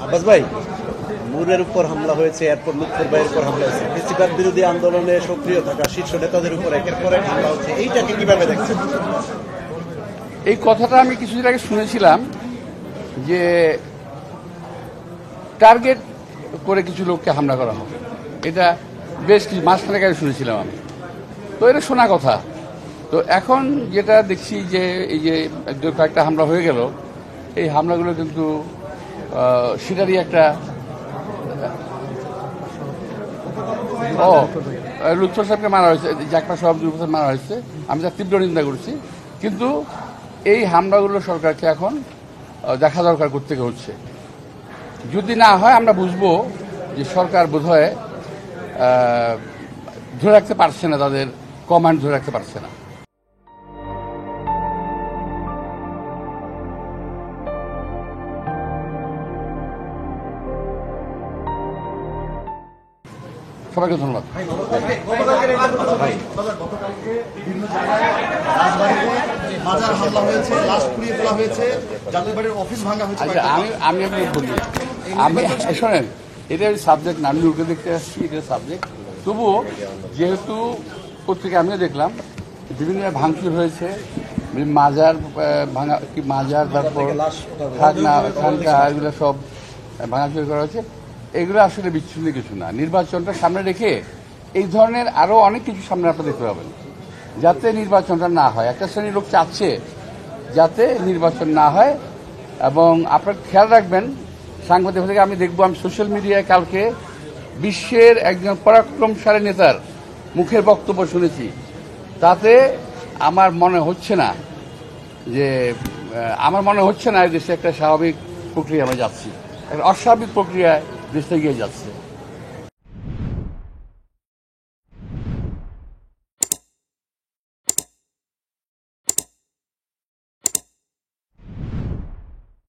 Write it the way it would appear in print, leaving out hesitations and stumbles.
আব্বাস ভাই, নূরের উপর হামলা হয়েছে, এরপর লুৎফর ভাইয়ের উপর হামলা হয়েছে, ফেসিবাদ বিরোধী আন্দোলনে সক্রিয় থাকা শীর্ষ নেতাদের উপর একের পর এক হামলা হচ্ছে, এইটাকে কিভাবে দেখছেন? এই কথাটা আমি কিছুদিন আগে শুনেছিলাম যে টার্গেট করে কিছু লোককে হামলা করা হবে। এটা বেশ কিছু মাঝখানে আগে শুনেছিলাম আমি। তো এটা শোনা কথা। তো এখন যেটা দেখছি যে এই যে কয়েকটা হামলা হয়ে গেল, এই হামলাগুলো কিন্তু সেটারই একটা লুৎফর সাহেবকে মারা হয়েছে, জাকপা সভাপতির উপর মারা হয়েছে, আমি তার তীব্র নিন্দা করছি। কিন্তু এই হামলাগুলো সরকারকে এখন দেখা দরকার করতে হচ্ছে। যদি না হয় আমরা বুঝবো যে সরকার বোধহয় ধরে রাখতে পারছে না, তাদের কমান্ড ধরে রাখতে পারছে না। সবাইকে ধন্যবাদ। আমি বলি, আমি শোনেন, এটা সাবজেক্ট না, আমি লোকে দেখতে আসছি, এটা সাবজেক্ট। তবুও যেহেতু পত্রিকা আমিও দেখলাম বিভিন্ন ভাঙচুর হয়েছে, মাজার ভাঙা, কি মাজার, তারপর খানকা, এগুলো সব ভাঙাচুরি করা হয়েছে। এগুলো আসলে বিচ্ছিন্ন কিছু না। নির্বাচনটা সামনে রেখে এই ধরনের আরো অনেক কিছু সামনে আপনার দেখতে পাবেন, যাতে নির্বাচনটা না হয়। একটা শ্রেণীর লোক চাচ্ছে যাতে নির্বাচন না হয়। এবং আপনার খেয়াল রাখবেন, সাংবাদিক থেকে আমি দেখবো, আমি সোশ্যাল মিডিয়ায় কালকে বিশ্বের একজন পরাক্রমশালী নেতার মুখের বক্তব্য শুনেছি। তাতে আমার মনে হচ্ছে না এই দেশে একটা স্বাভাবিক প্রক্রিয়া আমরা যাচ্ছি, একটা অস্বাভাবিক প্রক্রিয়ায় দেশটা এগিয়ে যাচ্ছে।